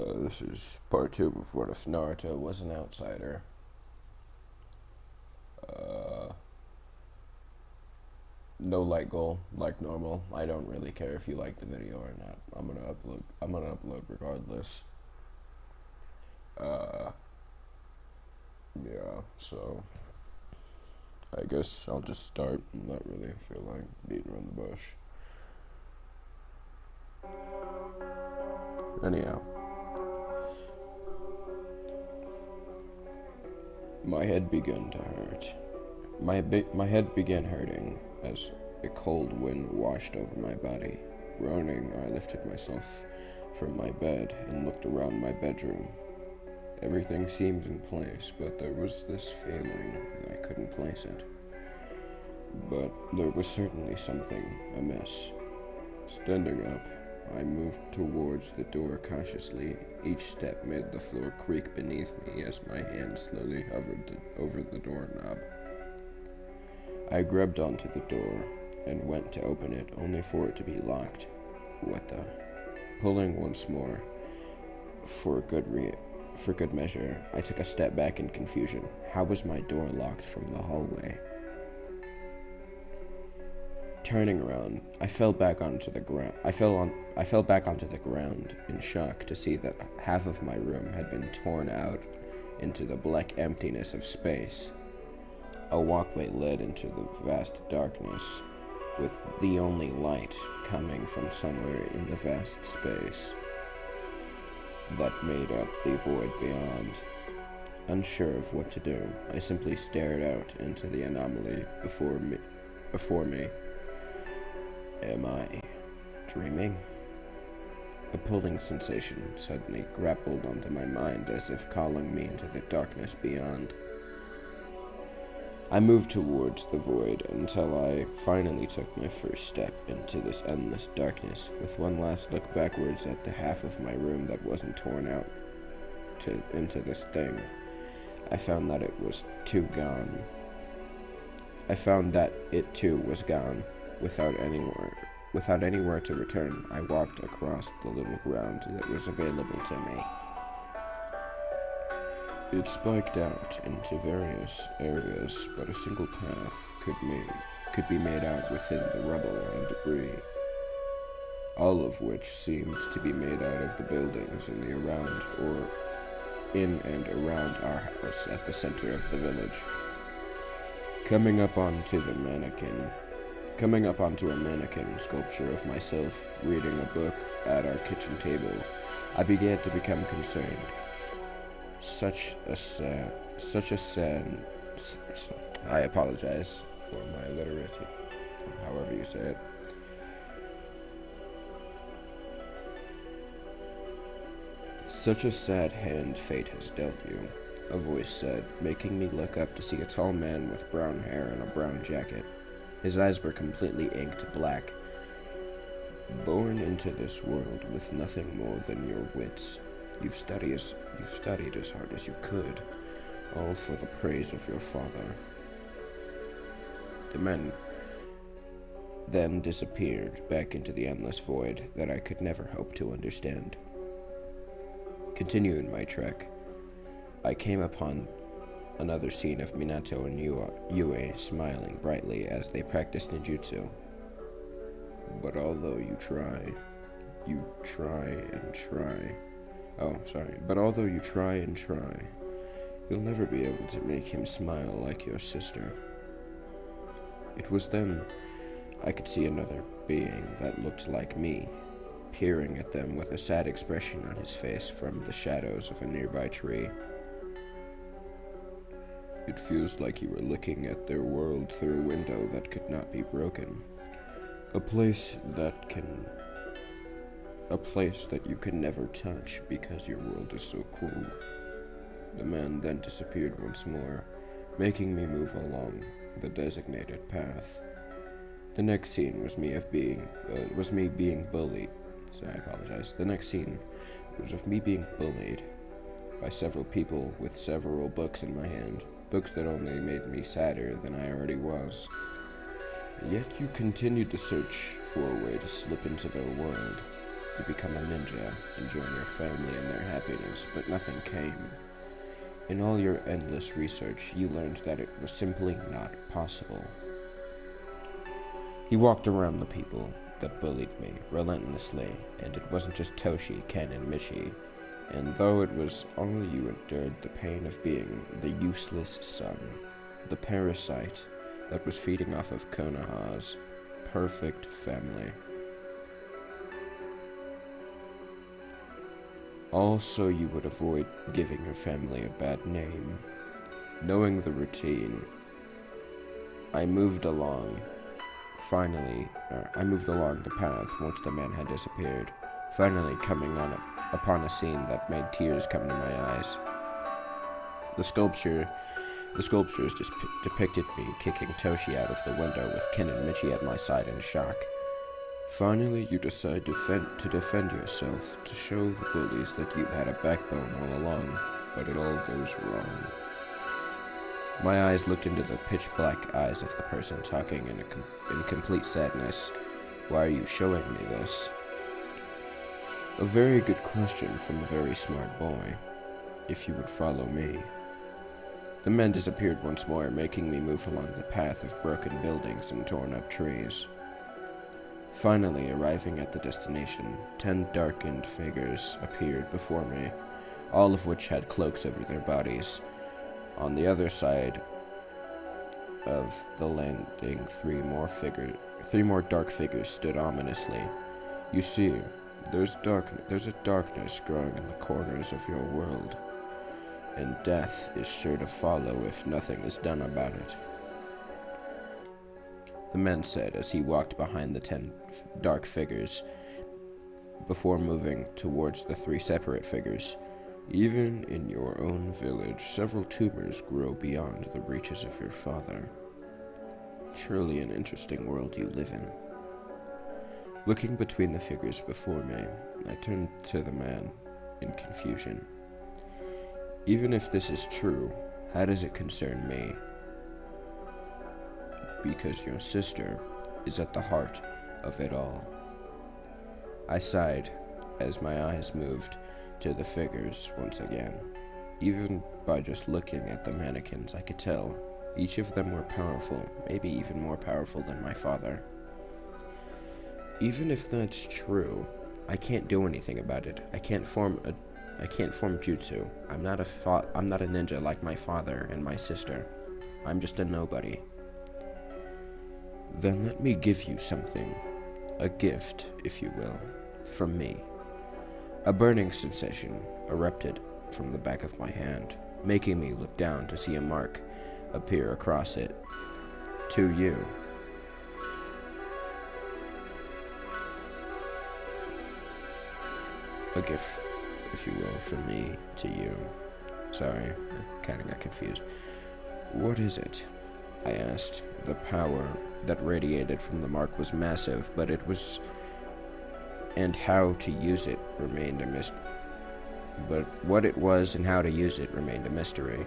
This is part 2 of What If Naruto Was an Outsider. Uh, no light goal, like normal. I don't really care if you like the video or not. I'm gonna upload regardless. Uh, yeah, so I guess I'll just start. Not really feel like beating around the bush. Anyhow, my head began to hurt. My head began hurting as a cold wind washed over my body. Groaning, I lifted myself from my bed and looked around my bedroom. Everything seemed in place, but there was this feeling I couldn't place it. But there was certainly something amiss. Standing up, I moved towards the door cautiously. Each step made the floor creak beneath me as my hand slowly hovered over the doorknob. I grabbed onto the door and went to open it, only for it to be locked. What the? Pulling once more, for good measure, I took a step back in confusion. How was my door locked from the hallway? Turning around, I fell back onto the ground. I fell back onto the ground in shock to see that half of my room had been torn out into the black emptiness of space. A walkway led into the vast darkness, with the only light coming from somewhere in the vast space that made up the void beyond. Unsure of what to do, I simply stared out into the anomaly before me. Am I dreaming? A pulling sensation suddenly grappled onto my mind as if calling me into the darkness beyond. I moved towards the void until I finally took my first step into this endless darkness, with one last look backwards at the half of my room that wasn't torn out into this thing. I found that it was too gone. I found that it too was gone, without anywhere to return. I walked across the little ground that was available to me. It spiked out into various areas, but a single path could be made out within the rubble and debris, all of which seemed to be made out of the buildings in and around our house at the center of the village. Coming up onto a mannequin sculpture of myself reading a book at our kitchen table, I began to become concerned. I apologize for my illiteracy, however you say it. Such a sad hand fate has dealt you, a voice said, making me look up to see a tall man with brown hair and a brown jacket. His eyes were completely inked black. Born into this world with nothing more than your wits. You've studied as hard as you could, all for the praise of your father. The man then disappeared back into the endless void that I could never hope to understand. Continuing my trek, I came upon another scene of Minato and Yue smiling brightly as they practiced ninjutsu. But although you try and try, you'll never be able to make him smile like your sister. It was then I could see another being that looked like me, peering at them with a sad expression on his face from the shadows of a nearby tree. It feels like you were looking at their world through a window that could not be broken. A place that you can never touch because your world is so cruel. The man then disappeared once more, making me move along the designated path. The next scene was me being bullied. The next scene was of me being bullied by several people with several books in my hand, books that only made me sadder than I already was. Yet you continued to search for a way to slip into their world. to become a ninja and join your family in their happiness, but nothing came. In all your endless research, you learned that it was simply not possible. He walked around the people that bullied me relentlessly, and it wasn't just Toshi, Ken, and Michi. And though it was all you endured the pain of being the useless son, the parasite that was feeding off of Konoha's perfect family. Also, you would avoid giving your family a bad name. Knowing the routine, I moved along the path once the man had disappeared, finally coming upon a scene that made tears come to my eyes. The sculptures depicted me kicking Toshi out of the window with Ken and Michi at my side in shock. Finally, you decide to defend yourself, to show the bullies that you had a backbone all along, but it all goes wrong. My eyes looked into the pitch-black eyes of the person talking in complete sadness. Why are you showing me this? A very good question from a very smart boy. If you would follow me. The men disappeared once more, making me move along the path of broken buildings and torn-up trees. Finally, arriving at the destination, 10 darkened figures appeared before me, all of which had cloaks over their bodies. On the other side of the landing, three more dark figures stood ominously. You see, there's a darkness growing in the corners of your world, and death is sure to follow if nothing is done about it. The man said as he walked behind the 10 dark figures, before moving towards the 3 separate figures. Even in your own village, several tumors grow beyond the reaches of your father. Truly an interesting world you live in. Looking between the figures before me, I turned to the man in confusion. Even if this is true, how does it concern me? Because your sister is at the heart of it all. I sighed as my eyes moved to the figures once again. Even by just looking at the mannequins, I could tell each of them were powerful, maybe even more powerful than my father. Even if that's true, I can't do anything about it. I can't form jutsu. I'm not a ninja like my father and my sister. I'm just a nobody. Then let me give you something. A gift, if you will, from me. A burning sensation erupted from the back of my hand, making me look down to see a mark appear across it. To you. A gift, if you will, from me to you. Sorry, I kinda got confused. What is it? I asked. The power that radiated from the mark was massive, but it was... and how to use it remained a mystery. But what it was and how to use it remained a mystery.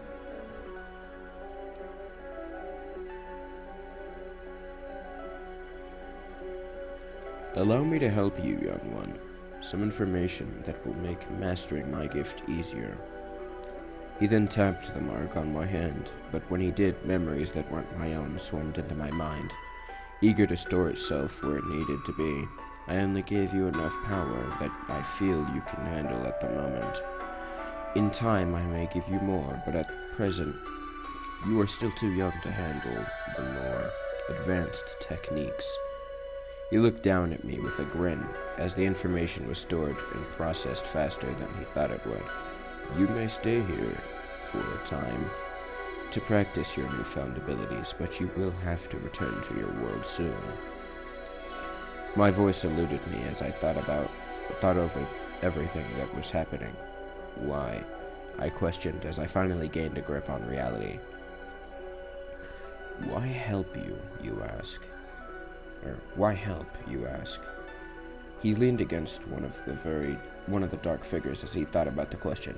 Allow me to help you, young one. Some information that will make mastering my gift easier. He then tapped the mark on my hand, but when he did, memories that weren't my own swarmed into my mind, eager to store itself where it needed to be. I only gave you enough power that I feel you can handle at the moment. In time, I may give you more, but at present, you are still too young to handle the more advanced techniques. He looked down at me with a grin, as the information was stored and processed faster than he thought it would. You may stay here for a time to practice your newfound abilities, but you will have to return to your world soon. My voice eluded me as I thought over everything that was happening. Why? I questioned as I finally gained a grip on reality. Why help you, you ask? Or, why help, you ask? He leaned against one of the dark figures as he thought about the question.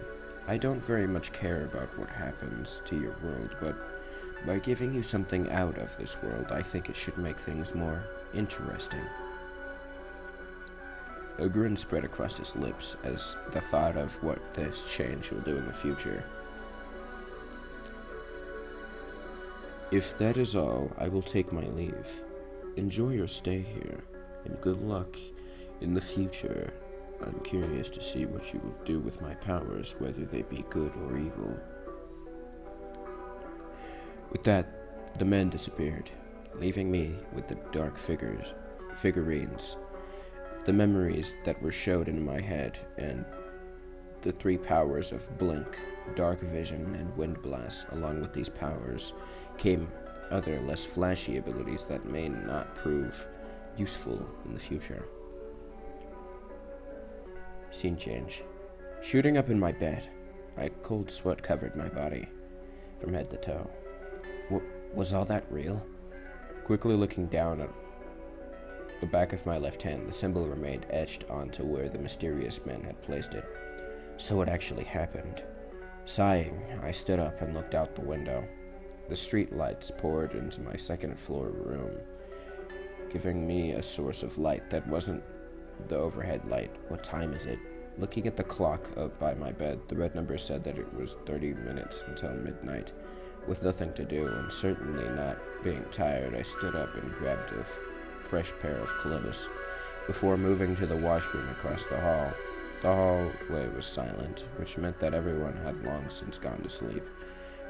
I don't very much care about what happens to your world, but by giving you something out of this world, I think it should make things more interesting. A grin spread across his lips as the thought of what this change will do in the future. If that is all, I will take my leave. Enjoy your stay here, and good luck in the future. I'm curious to see what you will do with my powers, whether they be good or evil. With that, the men disappeared, leaving me with the dark figurines, the memories that were showed in my head, and the three powers of Blink, Dark Vision, and Wind Blast. Along with these powers came other less flashy abilities that may not prove useful in the future. Scene change. Shooting up in my bed, a cold sweat covered my body from head to toe. Was all that real? Quickly looking down at the back of my left hand, the symbol remained etched onto where the mysterious men had placed it. So it actually happened. Sighing, I stood up and looked out the window. The street lights poured into my second-floor room, giving me a source of light that wasn't the overhead light. What time is it? Looking at the clock up by my bed, the red number said that it was 30 minutes until midnight. With nothing to do, and certainly not being tired, I stood up and grabbed a fresh pair of clothes before moving to the washroom across the hall. The hallway was silent, which meant that everyone had long since gone to sleep.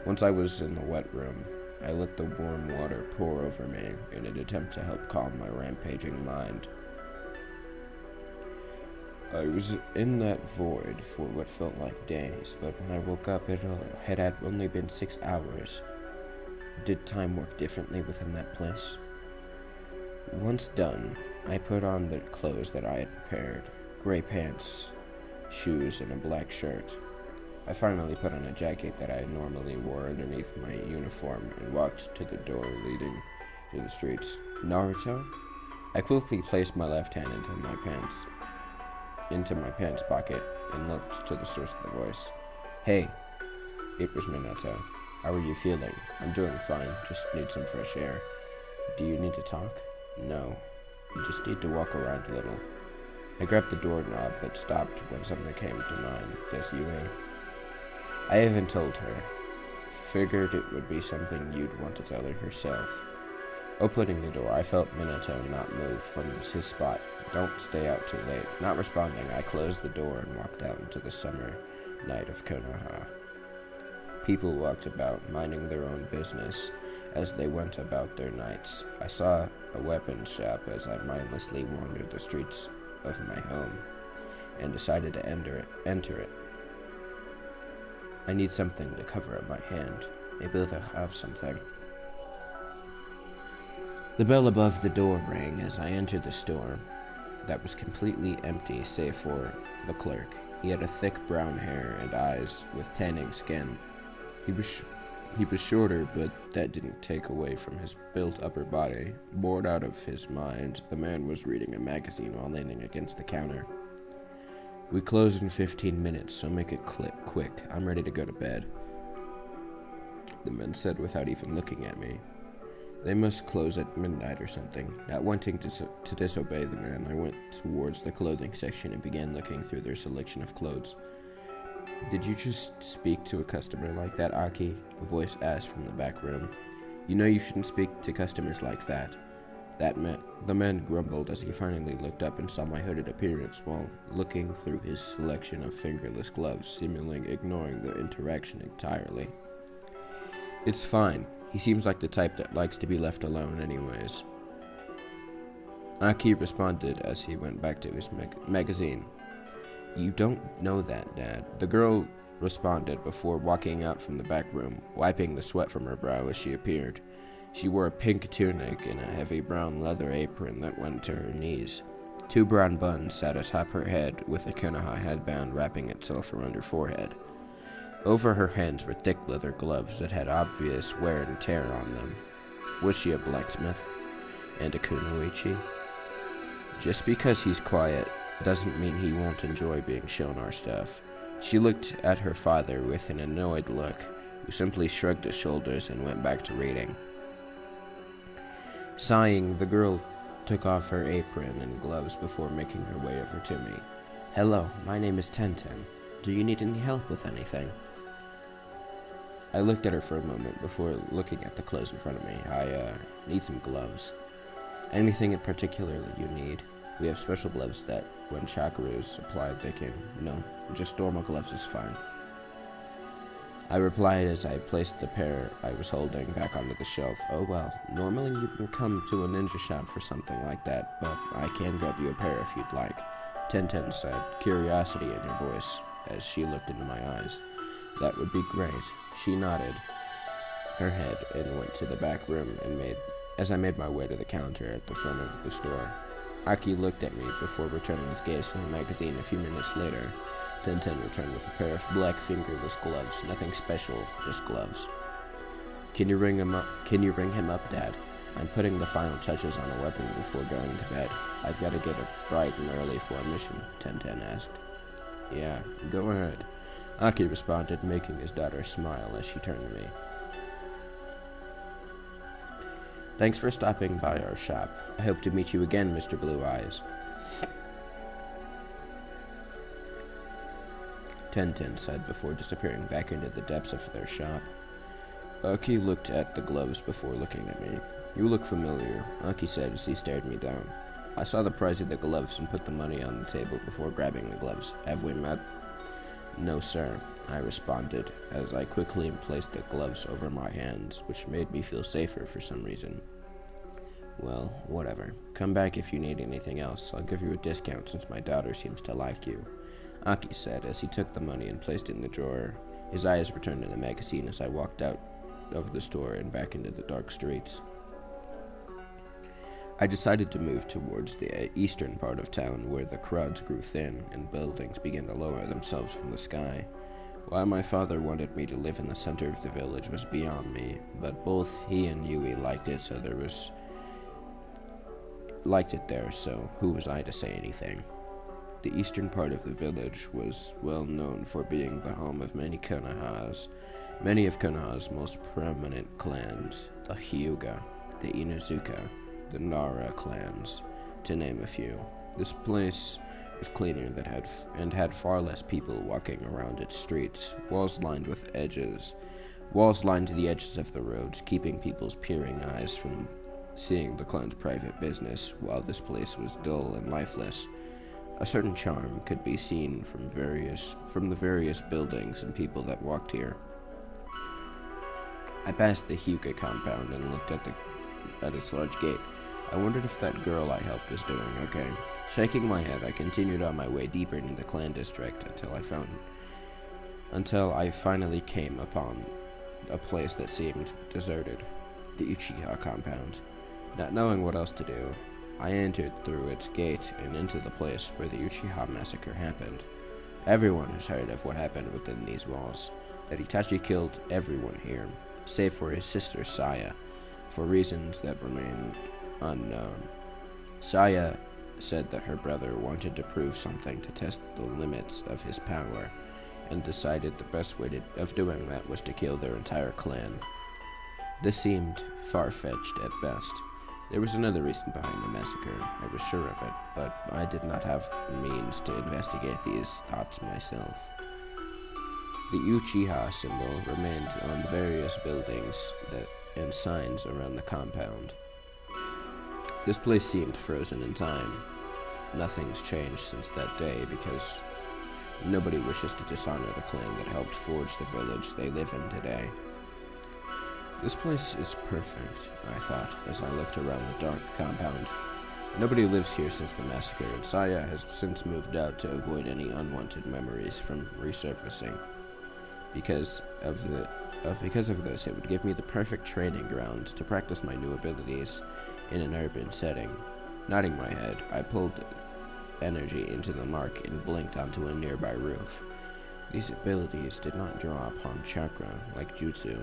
Once I was in the wet room, I let the warm water pour over me in an attempt to help calm my rampaging mind. I was in that void for what felt like days, but when I woke up, it had only been 6 hours. Did time work differently within that place? Once done, I put on the clothes that I had prepared: gray pants, shoes, and a black shirt. I finally put on a jacket that I normally wore underneath my uniform and walked to the door leading to the streets. Naruto? I quickly placed my left hand into my pants pocket and looked to the source of the voice. Hey, it was Minato. How are you feeling? I'm doing fine, just need some fresh air. Do you need to talk? No, you just need to walk around a little. I grabbed the doorknob but stopped when something came to mind. Yes, Yue. I haven't told her. Figured it would be something you'd want to tell her yourself. Opening the door, I felt Minato not move from his spot. Don't stay out too late. Not responding, I closed the door and walked out into the summer night of Konoha. People walked about, minding their own business as they went about their nights. I saw a weapons shop as I mindlessly wandered the streets of my home and decided to enter it. I need something to cover up my hand. Maybe they'll have something. The bell above the door rang as I entered the store that was completely empty save for the clerk. He had a thick brown hair and eyes with tanning skin. He was shorter, but that didn't take away from his built upper body. Bored out of his mind, the man was reading a magazine while leaning against the counter. We close in 15 minutes, so make it quick. I'm ready to go to bed, the man said without even looking at me. They must close at midnight or something. Not wanting to disobey the man, I went towards the clothing section and began looking through their selection of clothes. Did you just speak to a customer like that, Aki? A voice asked from the back room. You know you shouldn't speak to customers like that. The man grumbled as he finally looked up and saw my hooded appearance while looking through his selection of fingerless gloves, seemingly ignoring the interaction entirely. It's fine. He seems like the type that likes to be left alone anyways. Aki responded as he went back to his magazine. You don't know that, Dad. The girl responded before walking out from the back room, wiping the sweat from her brow as she appeared. She wore a pink tunic and a heavy brown leather apron that went to her knees. 2 brown buns sat atop her head with a Konoha headband wrapping itself around her forehead. Over her hands were thick leather gloves that had obvious wear and tear on them. Was she a blacksmith? And a kunoichi? Just because he's quiet doesn't mean he won't enjoy being shown our stuff. She looked at her father with an annoyed look, who simply shrugged his shoulders and went back to reading. Sighing, the girl took off her apron and gloves before making her way over to me. "Hello, my name is Tenten. Do you need any help with anything?" I looked at her for a moment before looking at the clothes in front of me. I need some gloves. "Anything in particular that you need? We have special gloves that, when chakra is applied, they can... No, just normal gloves is fine." I replied as I placed the pair I was holding back onto the shelf. "Oh well, normally you can come to a ninja shop for something like that, but I can grab you a pair if you'd like," Tenten said, curiosity in her voice, as she looked into my eyes. "That would be great." She nodded her head and went to the back room as I made my way to the counter at the front of the store. Aki looked at me before returning his gaze to the magazine. A few minutes later, Tenten returned with a pair of black fingerless gloves. Nothing special, just gloves. Can you ring him up, Dad? I'm putting the final touches on a weapon before going to bed. I've got to get up bright and early for a mission," Tenten asked. "Yeah, go ahead," Aki responded, making his daughter smile as she turned to me. "Thanks for stopping by our shop. I hope to meet you again, Mr. Blue Eyes," Tenten said before disappearing back into the depths of their shop. Aki looked at the gloves before looking at me. "You look familiar," Aki said as he stared me down. I saw the price of the gloves and put the money on the table before grabbing the gloves. "Have we met?" "No, sir," I responded as I quickly placed the gloves over my hands, which made me feel safer for some reason. "Well, whatever. Come back if you need anything else. I'll give you a discount since my daughter seems to like you," Aki said as he took the money and placed it in the drawer. His eyes returned to the magazine as I walked out of the store and back into the dark streets. I decided to move towards the eastern part of town where the crowds grew thin and buildings began to lower themselves from the sky. Why my father wanted me to live in the center of the village was beyond me, but both he and Yui liked it there, so who was I to say anything? The eastern part of the village was well known for being the home of many of Konoha's most prominent clans, the Hyuga, the Inuzuka, the Nara clans, to name a few. This place was cleaner and had far less people walking around its streets, walls lined to the edges of the roads, keeping people's peering eyes from seeing the clan's private business. While this place was dull and lifeless, a certain charm could be seen from the various buildings and people that walked here. I passed the Hyuga compound and looked at its large gate. I wondered if that girl I helped was doing okay. Shaking my head, I continued on my way deeper into the clan district until I finally came upon a place that seemed deserted, the Uchiha compound. Not knowing what else to do, I entered through its gate and into the place where the Uchiha Massacre happened. Everyone has heard of what happened within these walls, that Itachi killed everyone here, save for his sister Saya, for reasons that remain unknown. Saya said that her brother wanted to prove something to test the limits of his power, and decided the best way of doing that was to kill their entire clan. This seemed far-fetched at best. There was another reason behind the massacre, I was sure of it, but I did not have the means to investigate these thoughts myself. The Uchiha symbol remained on various buildings and signs around the compound. This place seemed frozen in time. Nothing's changed since that day because nobody wishes to dishonor the clan that helped forge the village they live in today. This place is perfect, I thought, as I looked around the dark compound. Nobody lives here since the massacre, and Saya has since moved out to avoid any unwanted memories from resurfacing. Because of this, it would give me the perfect training ground to practice my new abilities in an urban setting. Nodding my head, I pulled energy into the mark and blinked onto a nearby roof. These abilities did not draw upon chakra like jutsu.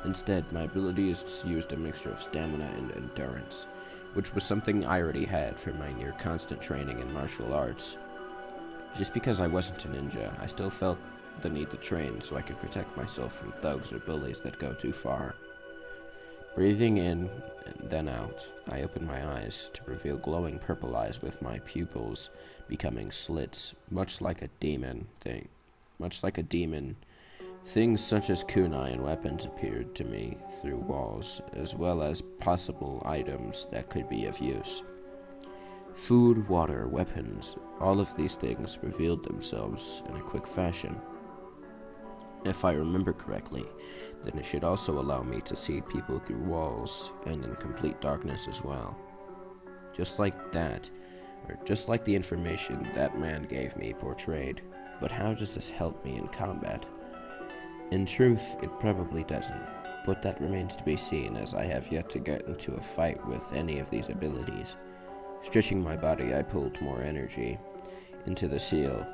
Instead, my abilities used a mixture of stamina and endurance, which was something I already had from my near-constant training in martial arts. Just because I wasn't a ninja, I still felt the need to train so I could protect myself from thugs or bullies that go too far. Breathing in and then out, I opened my eyes to reveal glowing purple eyes with my pupils becoming slits, much like a demon. Things such as kunai and weapons appeared to me through walls, as well as possible items that could be of use. Food, water, weapons, all of these things revealed themselves in a quick fashion. If I remember correctly, then it should also allow me to see people through walls and in complete darkness as well. Just like that, or just like the information that man gave me portrayed. But how does this help me in combat? In truth, it probably doesn't, but that remains to be seen, as I have yet to get into a fight with any of these abilities. Stretching my body, I pulled more energy into the seal,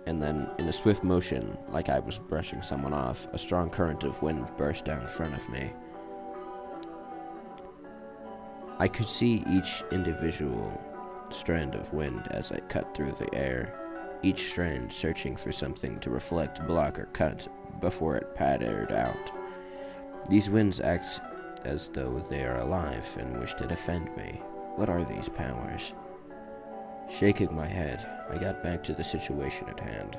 and then, in a swift motion, like I was brushing someone off, a strong current of wind burst down in front of me. I could see each individual strand of wind as it cut through the air, each strand searching for something to reflect, block, or cut before it pattered out. These winds act as though they are alive and wish to defend me. What are these powers? Shaking my head, I got back to the situation at hand.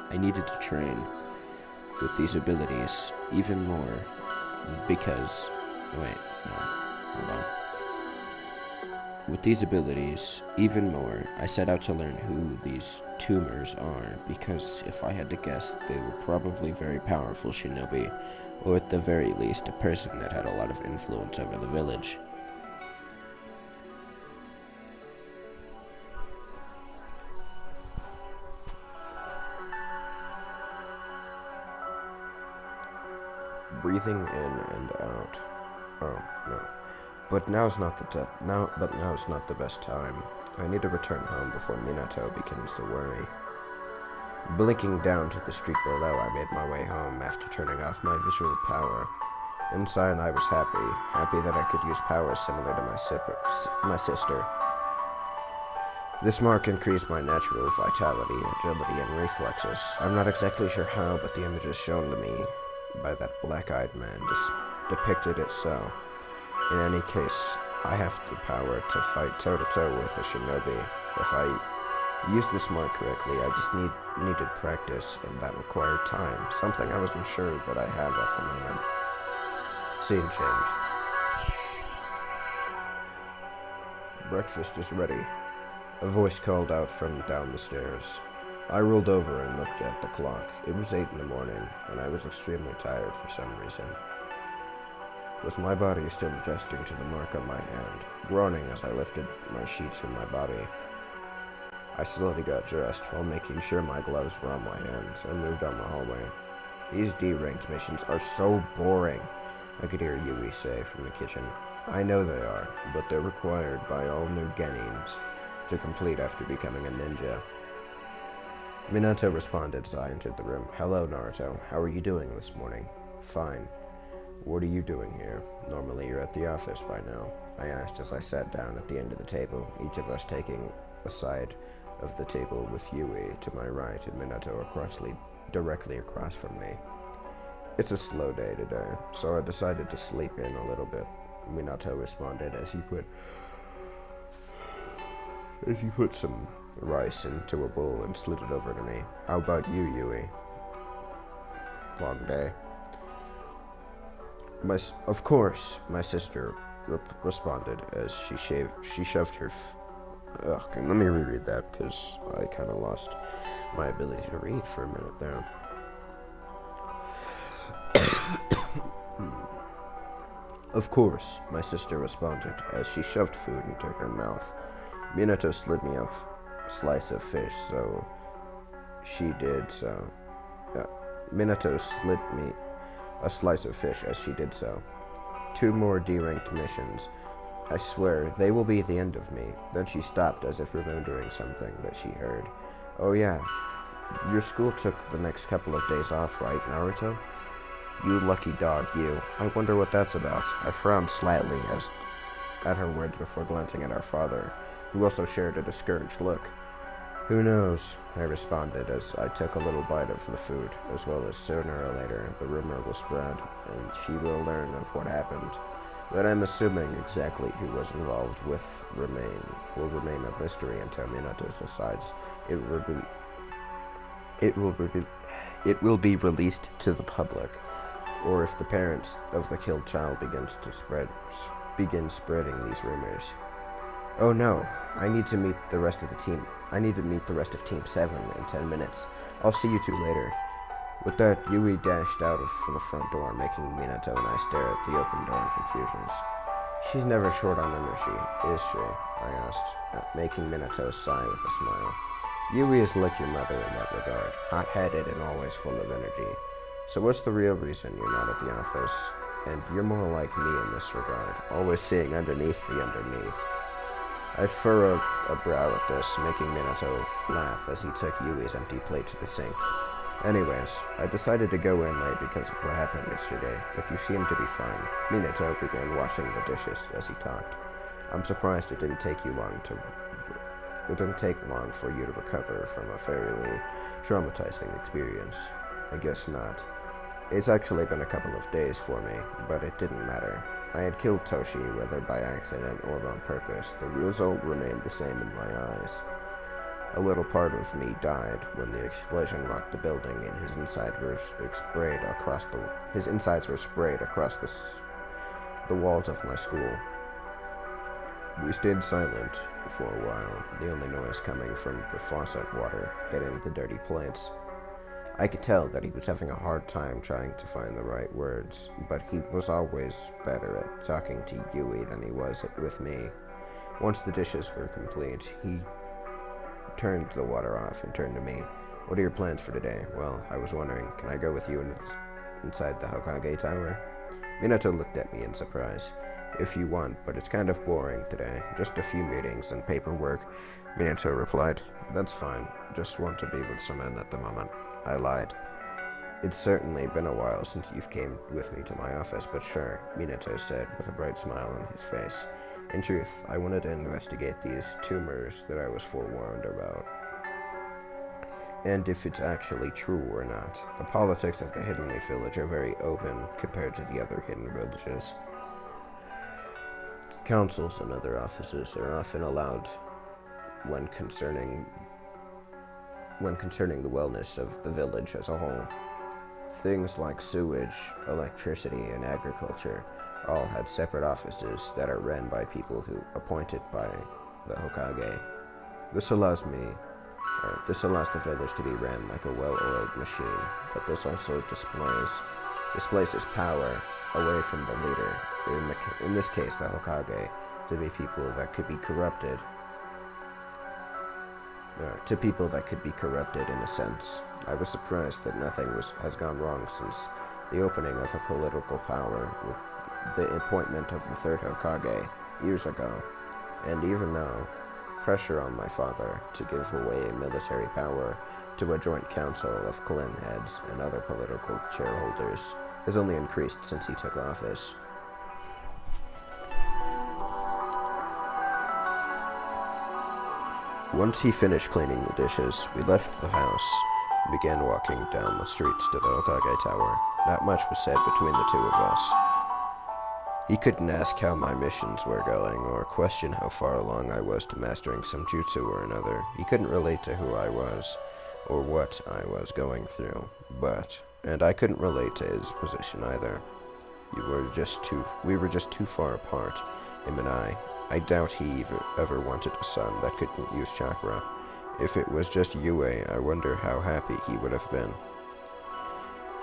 I needed to train with these abilities even more because... wait, no, hold on. With these abilities even more, I set out to learn who these tumors are, because if I had to guess, they were probably very powerful shinobi, or at the very least, a person that had a lot of influence over the village. Breathing in and out. Oh, no. But now's not the best time. I need to return home before Minato begins to worry. Blinking down to the street below, I made my way home after turning off my visual power. Inside, I was happy that I could use powers similar to my sister. This mark increased my natural vitality, agility, and reflexes. I'm not exactly sure how, but the images shown to me by that black-eyed man depicted it so. In any case, I have the power to fight toe-to-toe with a shinobi. If I use this mark correctly, I just needed practice, and that required time, something I wasn't sure that I had at the moment. Scene change. Breakfast is ready. A voice called out from down the stairs. I rolled over and looked at the clock. It was 8 in the morning, and I was extremely tired for some reason. With my body still adjusting to the mark on my hand, groaning as I lifted my sheets from my body. I slowly got dressed while making sure my gloves were on my hands and moved down the hallway. These D-ranked missions are so boring, I could hear Yui say from the kitchen. I know they are, but they're required by all new genins to complete after becoming a ninja. Minato responded as I entered the room. Hello, Naruto. How are you doing this morning? Fine. What are you doing here? Normally you're at the office by now, I asked as I sat down at the end of the table, each of us taking a side of the table with Yui to my right and Minato directly across from me. It's a slow day today, so I decided to sleep in a little bit, Minato responded as he put some rice into a bowl and slid it over to me. How about you, Yui? Long day. Of course, my sister responded as she shoved her... let me reread that, because I kind of lost my ability to read for a minute there. Of course, my sister responded as she shoved food into her mouth. Minato slid me a slice of fish, so she did so. Minato slid me a slice of fish as she did so. 2 more D-ranked missions. I swear, they will be the end of me. Then she stopped as if remembering something that she heard. Oh yeah, your school took the next couple of days off, right, Naruto? You lucky dog, you. I wonder what that's about. I frowned slightly at her words before glancing at our father, who also shared a discouraged look. Who knows? I responded as I took a little bite of the food, as well as sooner or later the rumor will spread, and she will learn of what happened. But I'm assuming exactly who was involved with will remain a mystery until Minato decides it will be it will be it will be released to the public, or if the parents of the killed child begin spreading these rumors. Oh no, I need to meet the rest of the team. I need to meet the rest of Team 7 in 10 minutes. I'll see you two later. With that, Yui dashed out of the front door, making Minato and I stare at the open door in confusion. She's never short on energy, is she? I asked, making Minato sigh with a smile. Yui is like your mother in that regard, hot-headed and always full of energy. So what's the real reason you're not at the office? And you're more like me in this regard, always seeing underneath the underneath. I furrowed a brow at this, making Minato laugh as he took Yui's empty plate to the sink. Anyways, I decided to go in late because of what happened yesterday, but you seem to be fine. Minato began washing the dishes as he talked. I'm surprised it didn't take long for you to recover from a fairly traumatizing experience. I guess not. It's actually been a couple of days for me, but it didn't matter. I had killed Toshi, whether by accident or on purpose. The result remained the same in my eyes. A little part of me died when the explosion rocked the building, and his insides were sprayed across the walls of my school. We stayed silent for a while, the only noise coming from the faucet water hitting the dirty plates. I could tell that he was having a hard time trying to find the right words, but he was always better at talking to Yui than he was with me. Once the dishes were complete, he turned the water off and turned to me. What are your plans for today? Well, I was wondering, can I go with you inside the Hokage Tower? Minato looked at me in surprise. If you want, but it's kind of boring today. Just a few meetings and paperwork. Minato replied. That's fine. Just want to be with some men at the moment. I lied. It's certainly been a while since you've came with me to my office, but sure, Minato said with a bright smile on his face. In truth, I wanted to investigate these tumors that I was forewarned about, and if it's actually true or not. The politics of the Hidden Leaf Village are very open compared to the other hidden villages. Councils and other offices are often allowed when concerning the wellness of the village as a whole. Things like sewage, electricity, and agriculture all had separate offices that are run by people appointed by the Hokage. This allows the village to be ran like a well-oiled machine, but this also displaces power away from the leader, in this case the Hokage, to people that could be corrupted in a sense. I was surprised that nothing has gone wrong since the opening of a political power with the appointment of the third Hokage years ago, and even now, pressure on my father to give away military power to a joint council of clan heads and other political shareholders has only increased since he took office. Once he finished cleaning the dishes, we left the house and began walking down the streets to the Hokage Tower. Not much was said between the two of us. He couldn't ask how my missions were going, or question how far along I was to mastering some jutsu or another. He couldn't relate to who I was, or what I was going through, and I couldn't relate to his position either. We were just too far apart, him and I. I doubt he ever wanted a son that couldn't use chakra. If it was just Yui, I wonder how happy he would have been.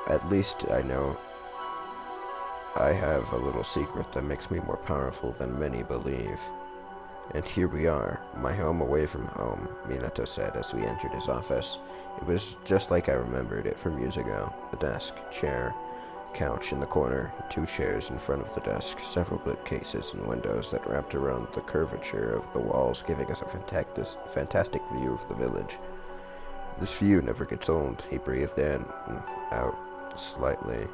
At least I know I have a little secret that makes me more powerful than many believe. And here we are, my home away from home, Minato said as we entered his office. It was just like I remembered it from years ago. The desk, chair, couch in the corner, 2 chairs in front of the desk, several bookcases and windows that wrapped around the curvature of the walls, giving us a fantastic view of the village. This view never gets old, he breathed in and out slowly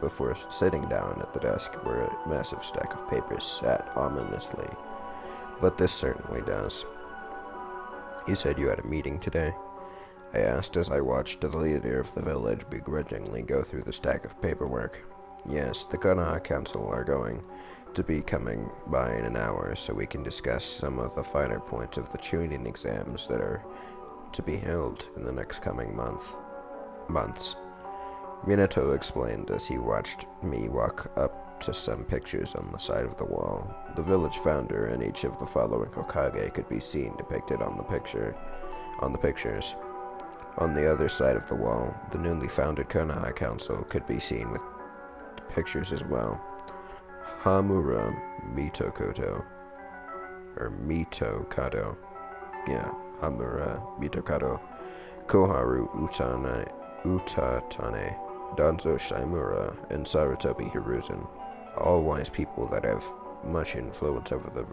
before sitting down at the desk where a massive stack of papers sat ominously. But this certainly does. You said you had a meeting today? I asked as I watched the leader of the village begrudgingly go through the stack of paperwork. Yes, the Konoha Council are going to be coming by in an hour so we can discuss some of the finer points of the tuning exams that are to be held in the next coming months. Minato explained as he watched me walk up to some pictures on the side of the wall. The village founder and each of the following Hokage could be seen depicted on the pictures. On the other side of the wall, the newly founded Konoha Council could be seen with pictures as well. Hamura Mitokado, or Mitokado, yeah, Hamura Mitokado, Koharu Utatane, Danzo Shimura, and Sarutobi Hiruzen, all wise people that have much influence over the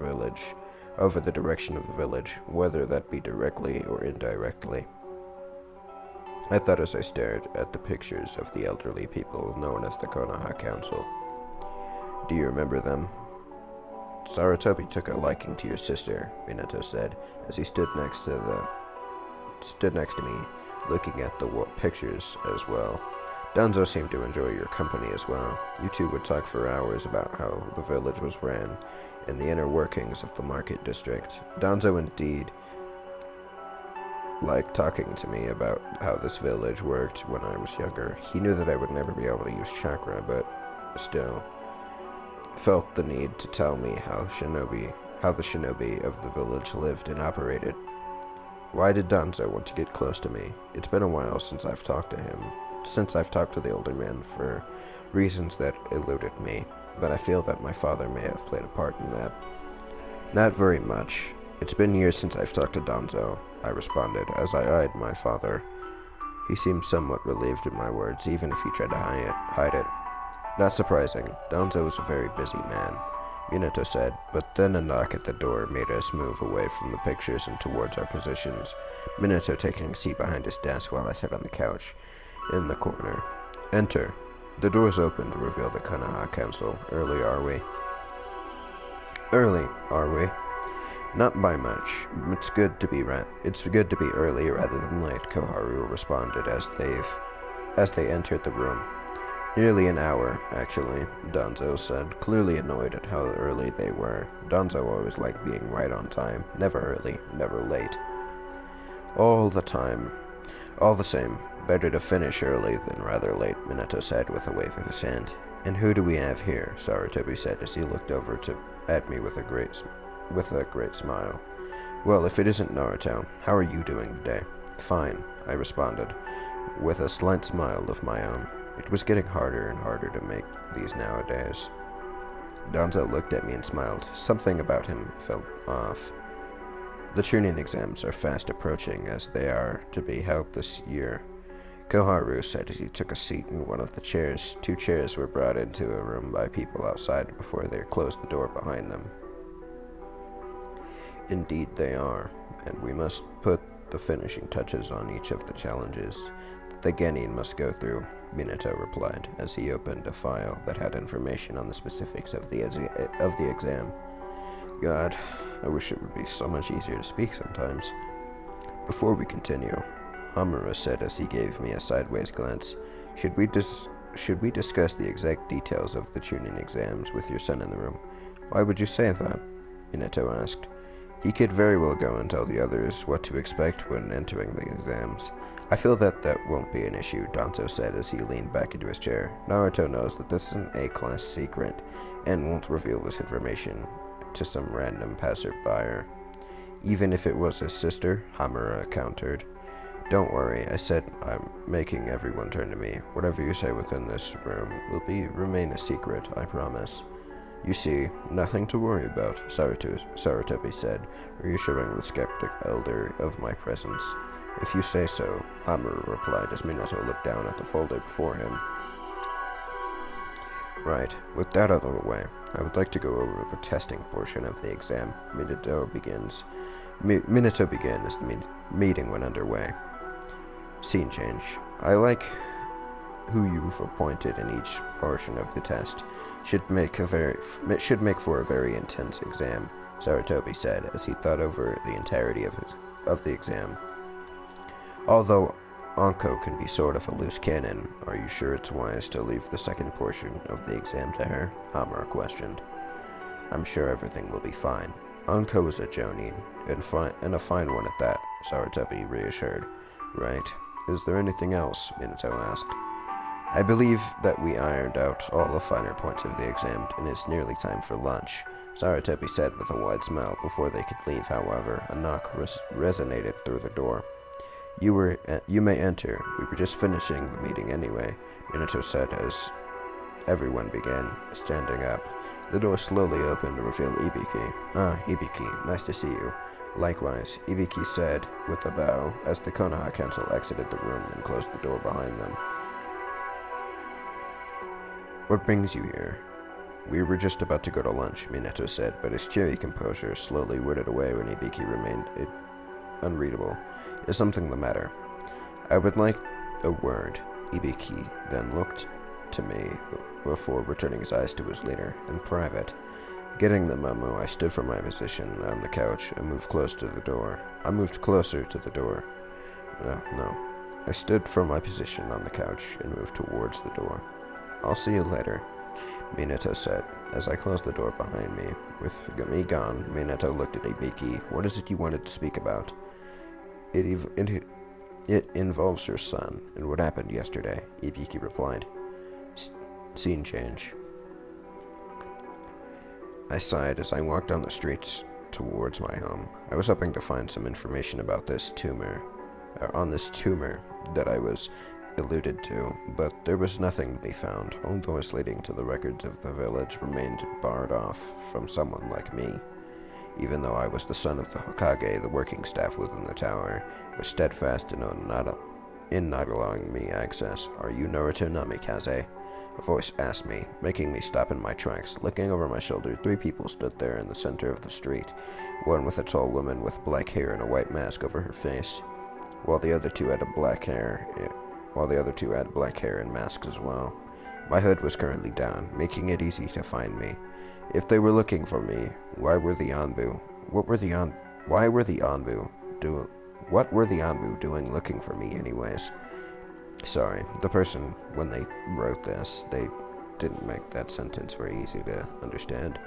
direction of the village, whether that be directly or indirectly. I thought as I stared at the pictures of the elderly people known as the Konoha Council. Do you remember them? Sarutobi took a liking to your sister, Minato said, as he stood next to me, looking at the pictures as well. Danzo seemed to enjoy your company as well. You two would talk for hours about how the village was ran and the inner workings of the market district. Danzo indeed liked talking to me about how this village worked when I was younger. He knew that I would never be able to use chakra, but still felt the need to tell me how the shinobi of the village lived and operated. Why did Danzo want to get close to me? It's been a while since I've talked to the older man for reasons that eluded me, but I feel that my father may have played a part in that. Not very much. It's been years since I've talked to Danzo, I responded, as I eyed my father. He seemed somewhat relieved at my words, even if he tried to hide it. Not surprising. Danzo was a very busy man, Minato said, but then a knock at the door made us move away from the pictures and towards our positions, Minato taking a seat behind his desk while I sat on the couch in the corner. Enter. The doors opened to reveal the Konoha Council. Early, are we? Early, are we? Not by much. It's good to be early rather than late, Koharu responded as they entered the room. Nearly an hour, actually, Danzo said, clearly annoyed at how early they were. Danzo always liked being right on time, never early, never late. All the time. All the same, better to finish early than rather late, Minato said with a wave of his hand. And who do we have here? Sarutobi said as he looked over at me with a great smile. Well, if it isn't Naruto, how are you doing today? Fine, I responded, with a slight smile of my own. It was getting harder and harder to make these nowadays. Danzo looked at me and smiled. Something about him felt off. The Chunin exams are fast approaching, as they are to be held this year, Koharu said as he took a seat in one of the chairs. 2 chairs were brought into a room by people outside before they closed the door behind them. Indeed they are, and we must put the finishing touches on each of the challenges the genin must go through, Minato replied, as he opened a file that had information on the specifics of the exam. God, I wish it would be so much easier to speak sometimes. Before we continue, Hamura said as he gave me a sideways glance, should we discuss the exact details of the tuning exams with your son in the room? Why would you say that? Minato asked. He could very well go and tell the others what to expect when entering the exams. I feel that won't be an issue, Danzo said as he leaned back into his chair. Naruto knows that this is an A-class secret and won't reveal this information to some random passerby. Even if it was his sister, Hamura countered. Don't worry, I said I'm making everyone turn to me. Whatever you say within this room will remain a secret, I promise. You see, nothing to worry about, Sarutobi said, reassuring the skeptic elder of my presence. If you say so, Hamura replied as Minato looked down at the folder before him. Right, with that out of the way, I would like to go over the testing portion of the exam. Minato began as the meeting went underway. Scene change. I like who you've appointed in each portion of the test. Should make for a very intense exam, Sarutobi said as he thought over the entirety of of the exam. Although Anko can be sort of a loose cannon, are you sure it's wise to leave the second portion of the exam to her? Hamura questioned. I'm sure everything will be fine. Anko is a Jonin, and a fine one at that, Sarutobi reassured. Right. Is there anything else? Minato asked. I believe that we ironed out all the finer points of the exam, and it's nearly time for lunch, Sarutobi said with a wide smile. Before they could leave, however, a knock resonated through the door. You may enter. We were just finishing the meeting anyway, Minato said as everyone began standing up. The door slowly opened to reveal Ibiki. Ah, Ibiki, nice to see you. Likewise, Ibiki said with a bow as the Konoha Council exited the room and closed the door behind them. What brings you here? We were just about to go to lunch, Minato said, but his cheery composure slowly withered away when Ibiki remained unreadable. Is something the matter? I would like a word. Ibiki then looked to me before returning his eyes to his leader. In private. Getting the memo, I stood from my position on the couch and moved close to the door. I moved closer to the door. No. I stood from my position on the couch and moved towards the door. I'll see you later, Minato said. As I closed the door behind me, with me gone, Minato looked at Ibiki. What is it you wanted to speak about? It involves your son, and what happened yesterday, Ibiki replied. Scene change. I sighed as I walked down the streets towards my home. I was hoping to find some information about this tumor, that I was alluded to, but there was nothing to be found. All doors leading to the records of the village remained barred off from someone like me. Even though I was the son of the Hokage, the working staff within the tower was steadfast in not allowing me access. Are you Naruto Namikaze? A voice asked me, making me stop in my tracks. Looking over my shoulder, 3 people stood there in the center of the street, one with a tall woman with black hair and a white mask over her face, while the other two had black hair and masks as well. My hood was currently down, making it easy to find me. If they were looking for me, what were the Anbu doing looking for me anyways? Sorry, the person, when they wrote this, they didn't make that sentence very easy to understand.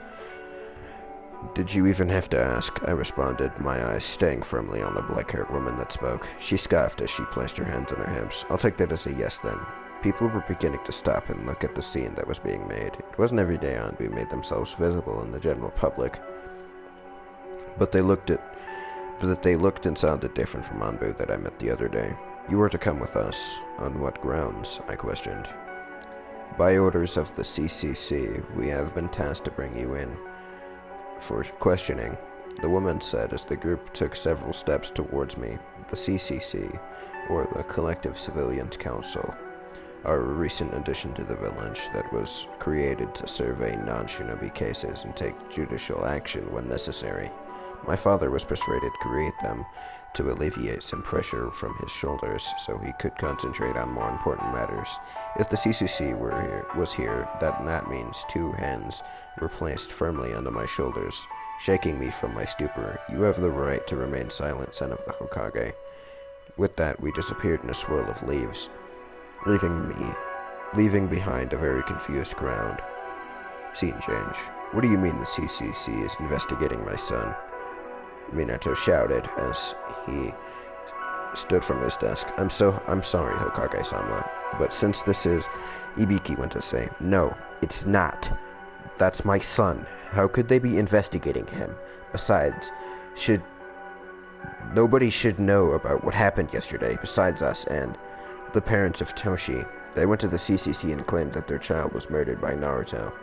Did you even have to ask? I responded, my eyes staying firmly on the black-haired woman that spoke. She scoffed as she placed her hands on her hips. I'll take that as a yes then. People were beginning to stop and look at the scene that was being made. It wasn't every day Anbu made themselves visible in the general public, but they looked and sounded different from Anbu that I met the other day. You were to come with us. On what grounds? I questioned. By orders of the CCC, we have been tasked to bring you in for questioning, the woman said as the group took several steps towards me. The CCC, or the Collective Civilians Council, are a recent addition to the village that was created to survey non-shinobi cases and take judicial action when necessary. My father was persuaded to create them to alleviate some pressure from his shoulders so he could concentrate on more important matters. If the CCC was here, that means 2 hands were placed firmly under my shoulders, shaking me from my stupor. You have the right to remain silent, son of the Hokage. With that, we disappeared in a swirl of leaves, leaving behind a very confused crowd. Scene change. What do you mean the CCC is investigating my son? Minato shouted as he stood from his desk. I'm sorry, Hokage-sama, but since this is... Ibiki went to say, no, it's not. That's my son. How could they be investigating him? Besides, nobody should know about what happened yesterday besides us and the parents of Toshi. They went to the CCC and claimed that their child was murdered by Naruto,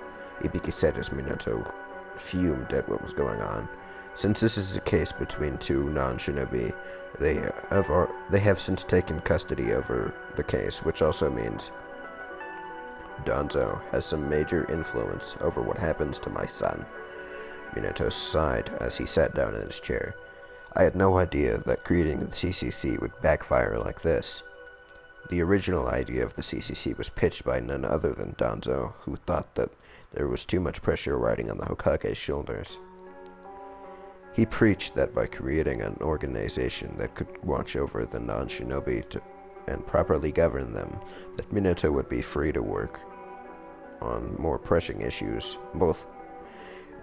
Ibiki said as Minato fumed at what was going on. Since this is a case between 2 non-shinobi, they have since taken custody over the case, which also means Danzo has some major influence over what happens to my son. Minato sighed as he sat down in his chair. I had no idea that creating the CCC would backfire like this. The original idea of the CCC was pitched by none other than Danzo, who thought that there was too much pressure riding on the Hokage's shoulders. He preached that by creating an organization that could watch over the non-shinobi and properly govern them, that Minato would be free to work on more pressing issues, both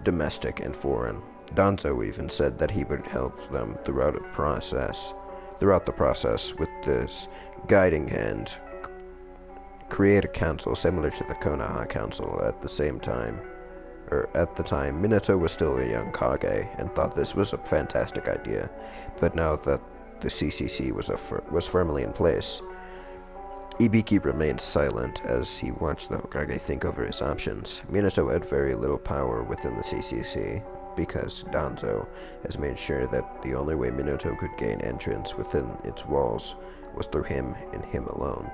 domestic and foreign. Danzo even said that he would help them throughout the process with this guiding hand, create a council similar to the Konoha Council at the time, Minato was still a young Kage and thought this was a fantastic idea, but now that the CCC was firmly in place, Ibiki remained silent as he watched the Hokage think over his options. Minato had very little power within the CCC, because Danzo has made sure that the only way Minato could gain entrance within its walls was through him and him alone.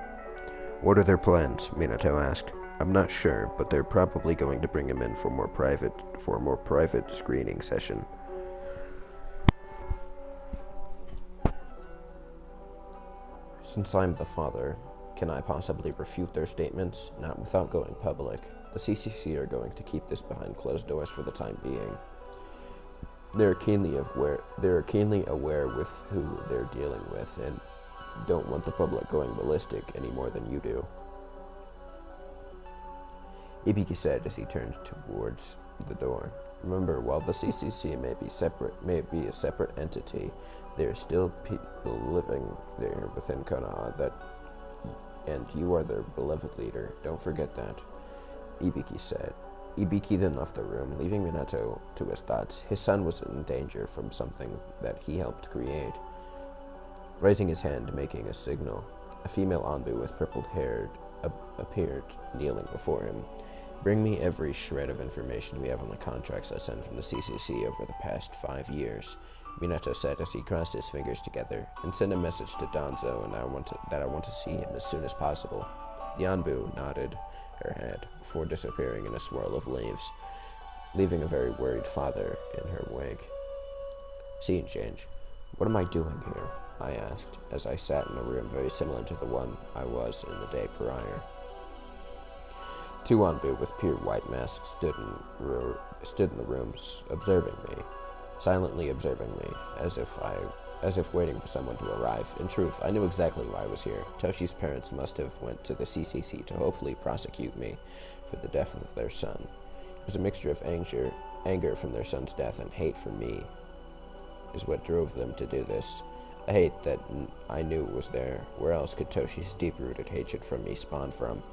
"What are their plans?" Minato asked. "I'm not sure, but they're probably going to bring him in for a more private screening session." "Since I'm the father, can I possibly refute their statements? Not without going public. The CCC are going to keep this behind closed doors for the time being. They're keenly aware with who they're dealing with and don't want the public going ballistic any more than you do," Ibiki said as he turned towards the door. "Remember, while the CCC may be a separate entity, there are still people living there within Konoha and you are their beloved leader. Don't forget that," Ibiki said. Ibiki then left the room, leaving Minato to his thoughts. His son was in danger from something that he helped create. Raising his hand, making a signal, a female Anbu with purple hair appeared, kneeling before him. "Bring me every shred of information we have on the contracts I sent from the CCC over the past 5 years," Minato said as he crossed his fingers together. "And send a message to Danzo and I want to see him as soon as possible." The Anbu nodded her head before disappearing in a swirl of leaves, leaving a very worried father in her wake. Scene change. "What am I doing here?" I asked, as I sat in a room very similar to the one I was in the day prior. Two Anbu with pure white masks stood in the room, silently observing me, as if waiting for someone to arrive. In truth, I knew exactly why I was here. Toshi's parents must have went to the CCC to hopefully prosecute me for the death of their son. It was a mixture of anger from their son's death and hate for me is what drove them to do this. A hate that I knew was there. Where else could Toshi's deep-rooted hatred for me spawn from?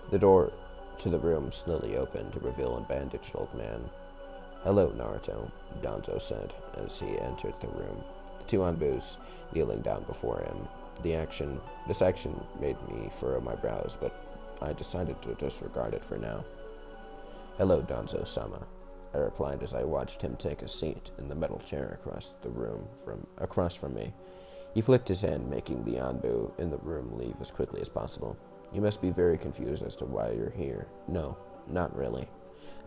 The door to the room slowly opened to reveal a bandaged old man. "Hello, Naruto," Danzo said as he entered the room, the two Anbus kneeling down before him. This action made me furrow my brows, but I decided to disregard it for now. "Hello, Danzo-sama," I replied as I watched him take a seat in the metal chair across from me. He flicked his hand, making the Anbu in the room leave as quickly as possible. "You must be very confused as to why you're here." "No, not really,"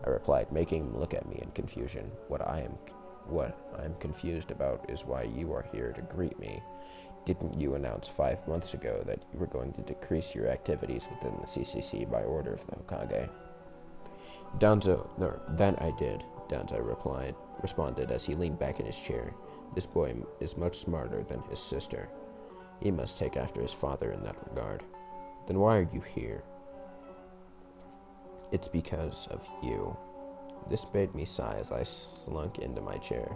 I replied, making him look at me in confusion. What I'm confused about is why you are here to greet me. Didn't you announce 5 months ago that you were going to decrease your activities within the CCC by order of the Hokage?" "That I did," Danzo responded as he leaned back in his chair. "This boy is much smarter than his sister. He must take after his father in that regard." "Then why are you here?" "It's because of you." This made me sigh as I slunk into my chair,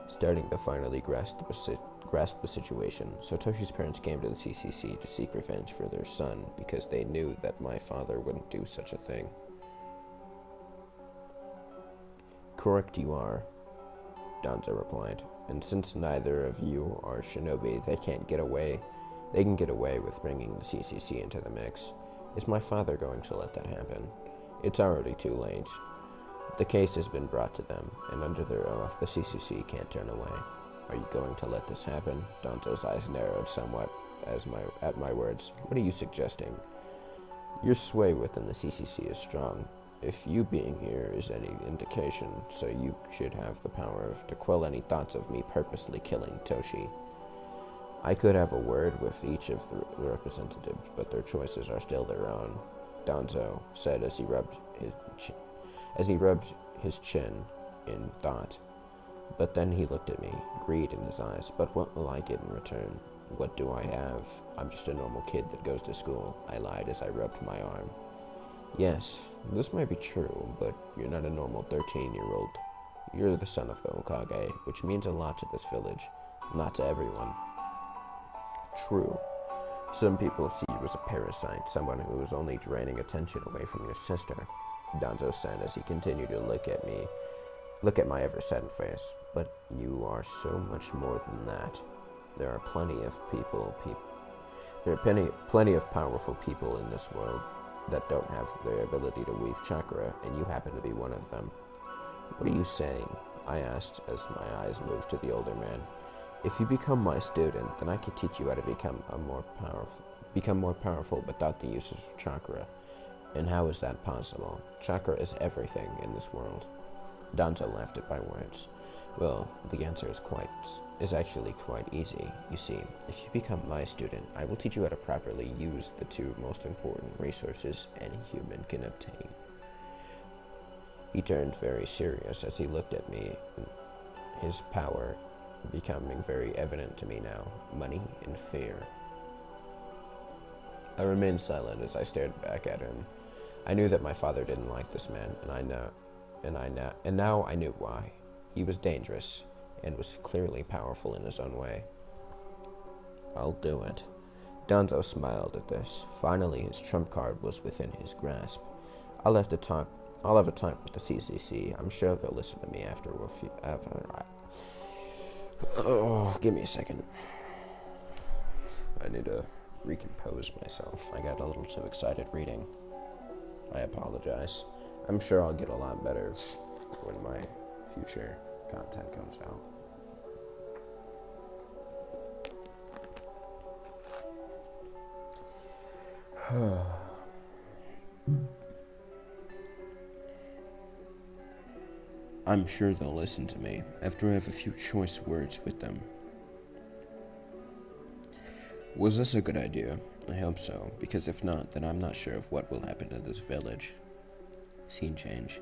starting to finally grasp the situation. So Toshi's parents came to the CCC to seek revenge for their son because they knew that my father wouldn't do such a thing. "Correct you are," Danzo replied. "And since neither of you are shinobi, they can get away with bringing the CCC into the mix. Is my father going to let that happen? It's already too late. The case has been brought to them, and under their oath, the CCC can't turn away. Are you going to let this happen?" Danzo's eyes narrowed somewhat at my words. "What are you suggesting?" "Your sway within the CCC is strong. If you being here is any indication, so you should have the power to quell any thoughts of me purposely killing Toshi. I could have a word with each of the representatives, but their choices are still their own," Danzo said as he rubbed his chin in thought. But then he looked at me, greed in his eyes. But what will I get in return? What do I have? I'm just a normal kid that goes to school, I lied as I rubbed my arm. Yes, this might be true, but you're not a normal 13-year-old. You're the son of the Hokage, which means a lot to this village. Not to everyone. True. Some people see you as a parasite, someone who is only draining attention away from your sister, Danzo said as he continued to look at my ever-saddened face. But you are so much more than that. There are plenty of plenty of powerful people in this world that don't have the ability to weave chakra, and you happen to be one of them. What are you saying? I asked as my eyes moved to the older man. If you become my student, then I can teach you how to become more powerful without the use of chakra. And how is that possible? Chakra is everything in this world. Danzo laughed at my words. Well, the answer is actually quite easy. You see, if you become my student, I will teach you how to properly use the two most important resources any human can obtain. He turned very serious as he looked at me, his power becoming very evident to me now, money and fear. I remained silent as I stared back at him. I knew that my father didn't like this man, and now I knew why. He was dangerous, and was clearly powerful in his own way. I'll do it. Danzo smiled at this. Finally, his trump card was within his grasp. I'll have a talk with the CCC. I'm sure they'll listen to me after Oh, give me a second. I need to recompose myself. I got a little too excited reading. I apologize. I'm sure I'll get a lot better when my future content comes out. I'm sure they'll listen to me after I have a few choice words with them. Was this a good idea? I hope so, because if not, then I'm not sure of what will happen to this village. Scene change.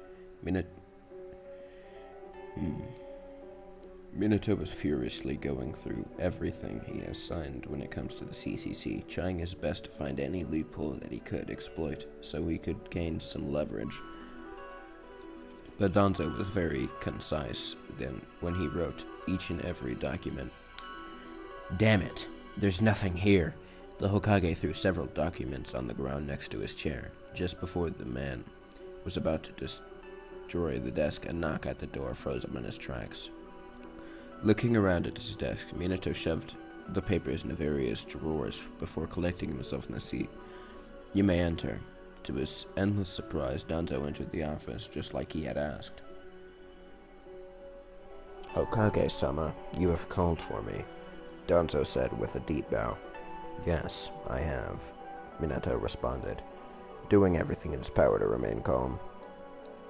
Minato was furiously going through everything he has signed when it comes to the CCC, trying his best to find any loophole that he could exploit so he could gain some leverage. But Danzo was very concise then when he wrote each and every document. Damn it, there's nothing here. The Hokage threw several documents on the ground next to his chair. Just before the man was about to destroy the desk, a knock at the door froze him in his tracks. Looking around at his desk, Minato shoved the papers into various drawers before collecting himself in the seat. You may enter. To his endless surprise, Danzo entered the office just like he had asked. Hokage-sama, you have called for me, Danzo said with a deep bow. Yes, I have, Minato responded, doing everything in his power to remain calm.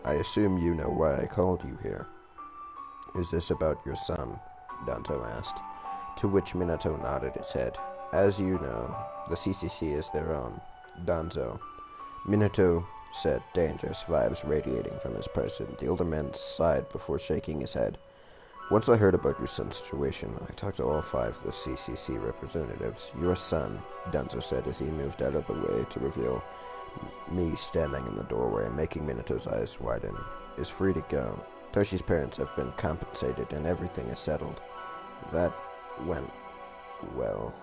I assume you know why I called you here. Is this about your son? Danzo asked, to which Minato nodded his head. As you know, the CCC is their own. Danzo. Minato said, dangerous vibes radiating from his person. The older man sighed before shaking his head. Once I heard about your son's situation, I talked to all 5 of the CCC representatives. Your son, Danzo said as he moved out of the way to reveal me standing in the doorway, making Minato's eyes widen, is free to go. Toshi's parents have been compensated and everything is settled. That went well.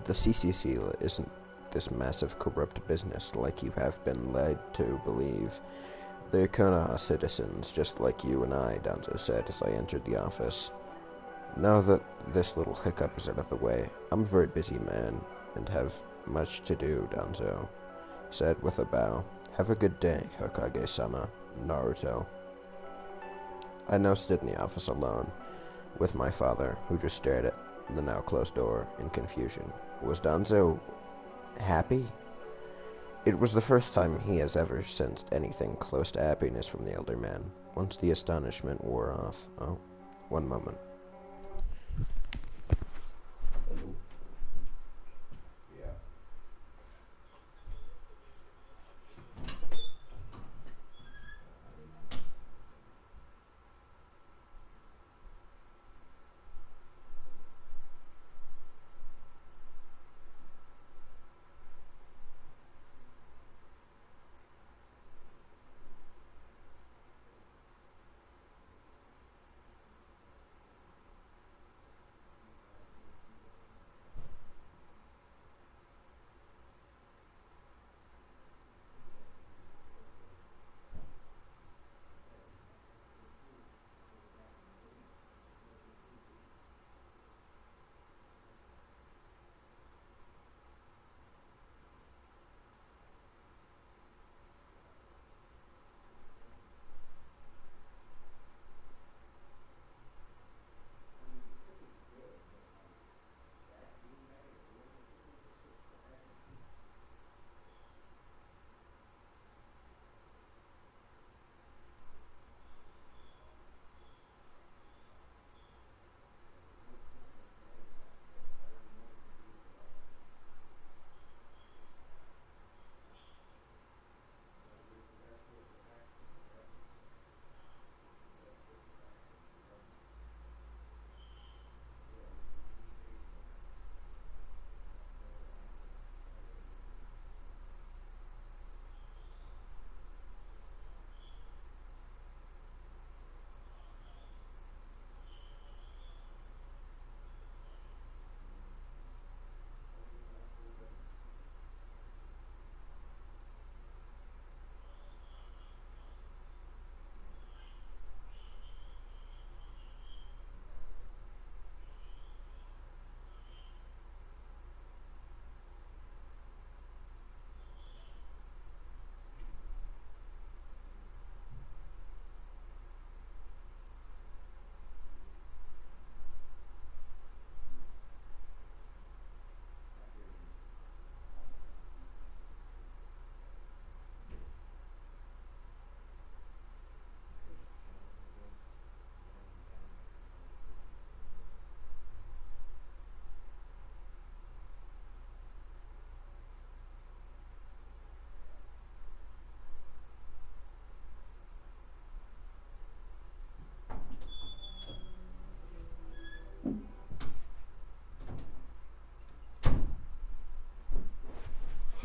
The CCC isn't this massive corrupt business like you have been led to believe. They're Konoha citizens, just like you and I, Danzo said as I entered the office. Now that this little hiccup is out of the way, I'm a very busy man and have much to do, Danzo said with a bow. Have a good day, Hokage-sama, Naruto. I now stood in the office alone with my father, who just stared at the now closed door in confusion. Was Danzo happy? It was the first time he has ever sensed anything close to happiness from the elder man. Once the astonishment wore off. Oh, one moment.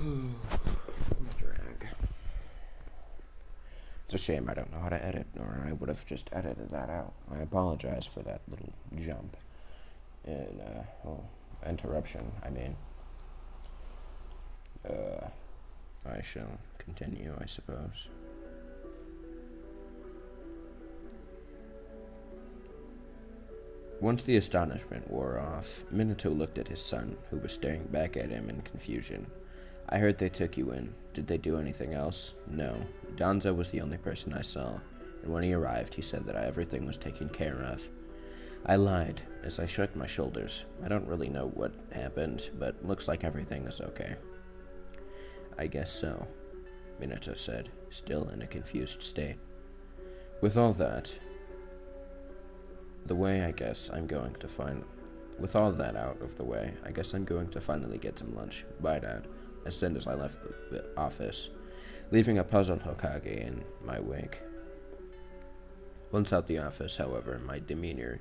Drag. It's a shame I don't know how to edit, or I would have just edited that out. I apologize for that little jump in, interruption, I mean. I shall continue, I suppose. Once the astonishment wore off, Minato looked at his son, who was staring back at him in confusion. I heard they took you in. Did they do anything else? No. Danzo was the only person I saw, and when he arrived, he said that everything was taken care of. I lied, as I shrugged my shoulders. I don't really know what happened, but looks like everything is okay. I guess so, Minato said, still in a confused state. With all that out of the way, I guess I'm going to finally get some lunch. Bye, Dad, I said as I left the office, leaving a puzzled Hokage in my wake. Once out the office, however, my demeanor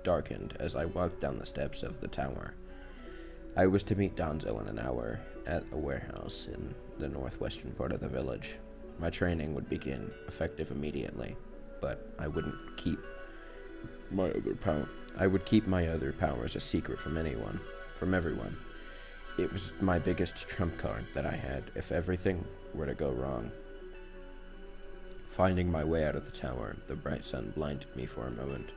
darkened as I walked down the steps of the tower. I was to meet Danzo in an hour at a warehouse in the northwestern part of the village. My training would begin, effective immediately, but I would keep my other powers a secret from everyone. It was my biggest trump card that I had if everything were to go wrong. Finding my way out of the tower, the bright sun blinded me for a moment,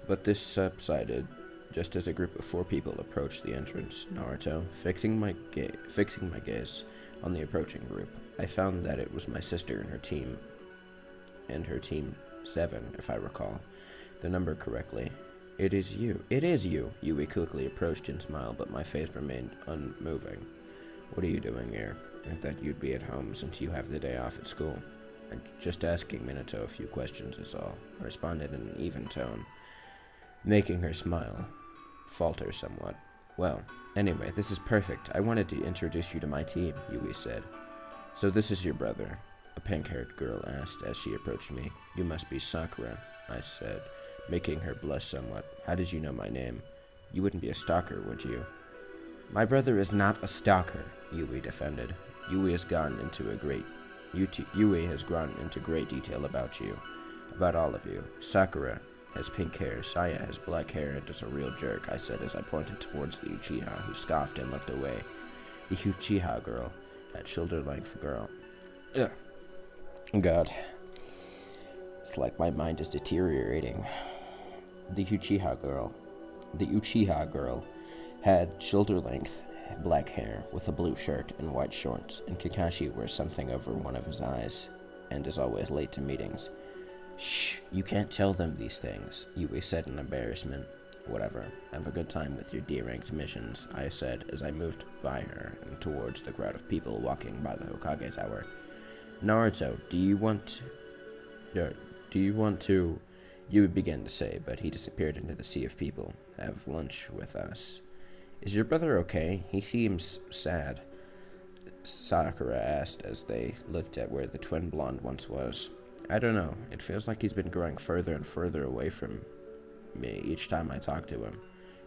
but this subsided just as a group of 4 people approached the entrance. Naruto, fixing my gaze on the approaching group, I found that it was my sister and her team 7, if I recall the number correctly. It is you. Yui quickly approached and smiled, but my face remained unmoving. What are you doing here? I thought you'd be at home since you have the day off at school. I'm just asking Minato a few questions is all, I responded in an even tone, making her smile falter somewhat. Well, anyway, this is perfect. I wanted to introduce you to my team, Yui said. So this is your brother? A pink-haired girl asked as she approached me. You must be Sakura, I said, making her blush somewhat. How did you know my name? You wouldn't be a stalker, would you? My brother is not a stalker, Yui defended. Yui has gone into great detail about you. About all of you. Sakura has pink hair, Saya has black hair, and is a real jerk, I said as I pointed towards the Uchiha, who scoffed and looked away. The Huchiha Girl, that shoulder-length girl. Ugh. God. It's like my mind is deteriorating. The Uchiha Girl had shoulder-length black hair with a blue shirt and white shorts, and Kakashi wears something over one of his eyes, and is always late to meetings. Shh, you can't tell them these things, Yui said in embarrassment. Whatever, have a good time with your D-ranked missions, I said as I moved by her and towards the crowd of people walking by the Hokage Tower. Naruto, do you want to, Yui began to say, but he disappeared into the sea of people. Have lunch with us. Is your brother okay? He seems sad, Sakura asked as they looked at where the twin blonde once was. I don't know. It feels like he's been growing further and further away from me each time I talk to him,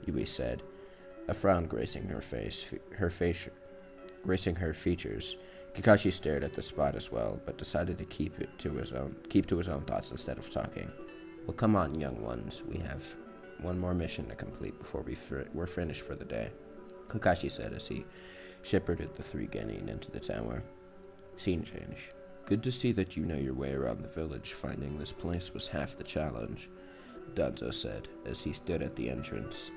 Yui said, a frown gracing her features. Kakashi stared at the spot as well, but decided to keep to his own thoughts instead of talking. Well, come on, young ones. We have one more mission to complete before we're finished for the day, Kakashi said as he shepherded the 3 genin into the tower. Scene change. Good to see that you know your way around the village. Finding this place was half the challenge, Danzo said as he stood at the entrance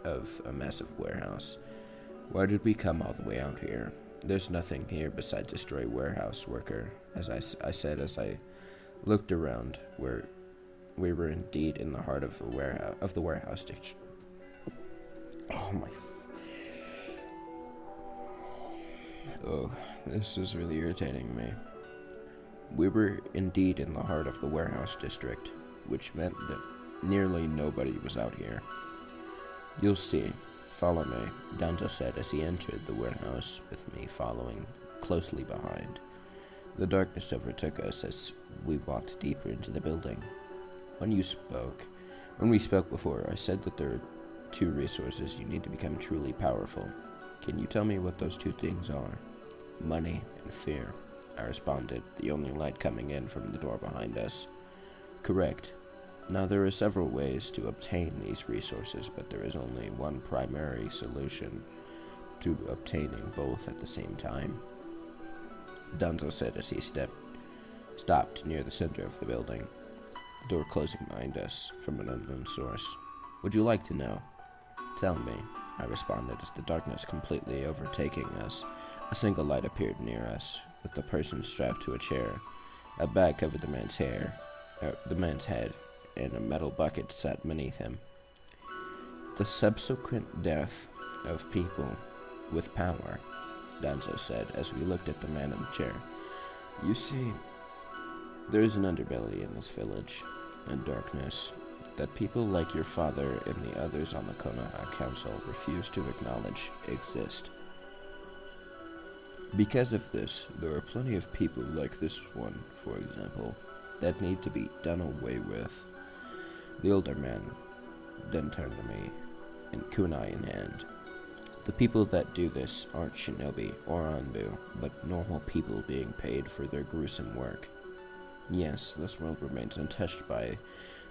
of a massive warehouse. Why did we come all the way out here? There's nothing here besides a stray warehouse worker, as I said as I looked around. We were indeed in the heart of the warehouse district. Oh, this is really irritating me. We were indeed in the heart of the warehouse district, which meant that nearly nobody was out here. You'll see. Follow me, Danzo said as he entered the warehouse, with me following closely behind. The darkness overtook us as we walked deeper into the building. When we spoke before, I said that there are 2 resources you need to become truly powerful. Can you tell me what those two things are? Money and fear, I responded, the only light coming in from the door behind us. Correct. Now there are several ways to obtain these resources, but there is only one primary solution to obtaining both at the same time, Danzo said as he stopped near the center of the building, the door closing behind us from an unknown source. Would you like to know? Tell me, I responded as the darkness completely overtaking us. A single light appeared near us, with the person strapped to a chair. A bag covered the man's head, and a metal bucket sat beneath him. The subsequent death of people with power, Danzo said as we looked at the man in the chair. You see, there is an underbelly in this village, and darkness, that people like your father and the others on the Konoha Council refuse to acknowledge exist. Because of this, there are plenty of people like this one, for example, that need to be done away with. The older man then turned to me, and kunai in hand. The people that do this aren't shinobi or anbu, but normal people being paid for their gruesome work. Yes, this world remains untouched by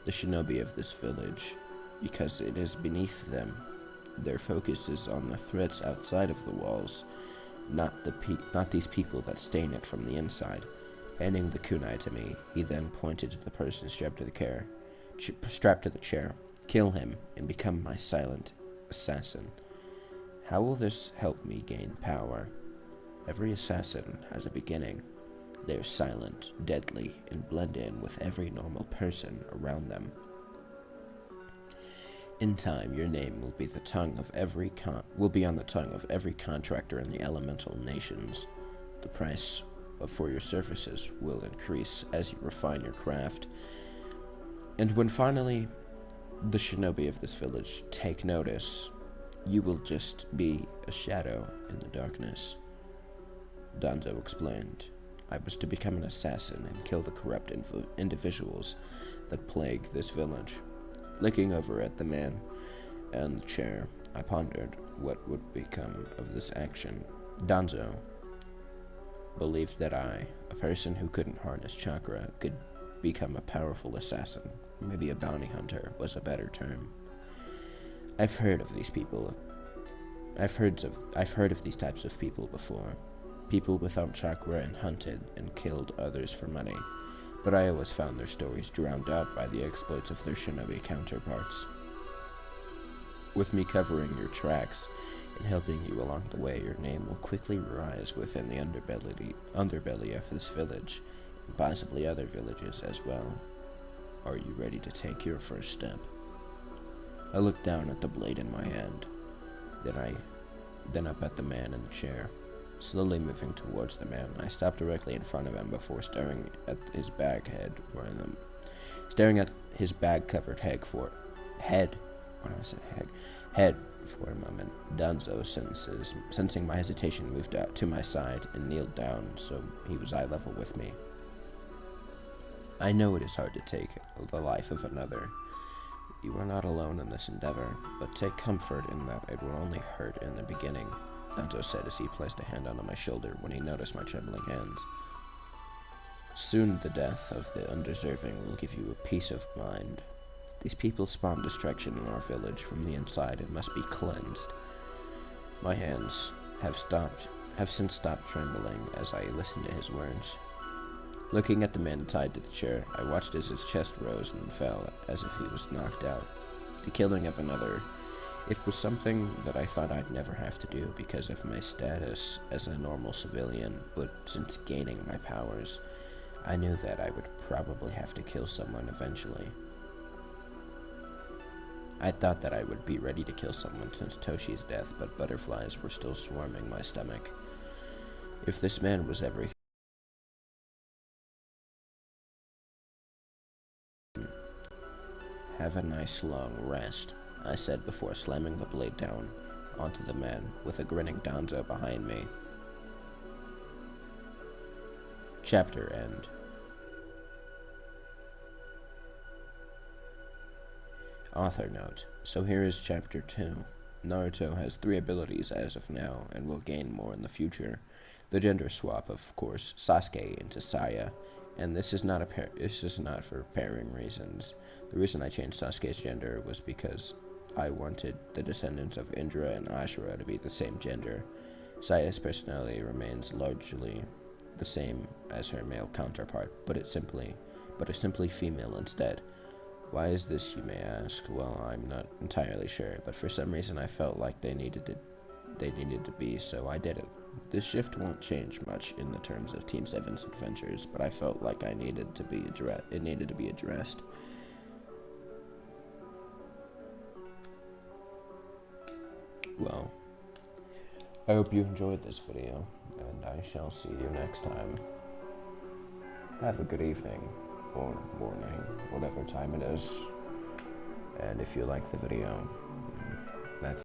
the shinobi of this village, because it is beneath them. Their focus is on the threats outside of the walls, not these people that stain it from the inside. Handing the kunai to me, he then pointed to the person strapped to the chair. Kill him and become my silent assassin. How will this help me gain power? Every assassin has a beginning. They are silent, deadly, and blend in with every normal person around them. In time, your name will be on the tongue of every contractor in the elemental nations. The price for your services will increase as you refine your craft. And when finally the shinobi of this village take notice, you will just be a shadow in the darkness. Danzo explained. I was to become an assassin and kill the corrupt individuals that plague this village. Looking over at the man and the chair, I pondered what would become of this action. Danzo believed that I, a person who couldn't harness chakra, could become a powerful assassin. Maybe a bounty hunter was a better term. I've heard of these types of people before. People without chakra and hunted and killed others for money, but I always found their stories drowned out by the exploits of their shinobi counterparts. With me covering your tracks and helping you along the way, your name will quickly rise within the underbelly of this village, and possibly other villages as well. Are you ready to take your first step? I looked down at the blade in my hand, then up at the man in the chair. Slowly moving towards the man, I stopped directly in front of him before staring at his bag-covered head for a moment. Danzo, sensing my hesitation, moved out to my side and kneeled down so he was eye level with me. I know it is hard to take the life of another. You are not alone in this endeavor, but take comfort in that it will only hurt in the beginning, Danzo said as he placed a hand on my shoulder when he noticed my trembling hands. Soon the death of the undeserving will give you a peace of mind. These people spawn destruction in our village from the inside and must be cleansed. My hands have since stopped trembling as I listened to his words. Looking at the man tied to the chair, I watched as his chest rose and fell as if he was knocked out. The killing of another, it was something that I thought I'd never have to do because of my status as a normal civilian, but since gaining my powers, I knew that I would probably have to kill someone eventually. I thought that I would be ready to kill someone since Toshi's death, but butterflies were still swarming my stomach. If this man was everything, have a nice long rest, I said before slamming the blade down onto the man with a grinning Danzo behind me. Chapter end. Author note. So here is chapter 2. Naruto has 3 abilities as of now, and will gain more in the future. The gender swap, of course, Sasuke into Saya, and this is not for pairing reasons. The reason I changed Sasuke's gender was because I wanted the descendants of Indra and Ashura to be the same gender. Saya's personality remains largely the same as her male counterpart, but is simply female instead. Why is this, you may ask? Well, I'm not entirely sure, but for some reason I felt like they needed to be, so I did it. This shift won't change much in the terms of Team 7's adventures, but I felt like it needed to be addressed. Well, I hope you enjoyed this video, and I shall see you next time. Have a good evening, or morning, whatever time it is. And if you like the video,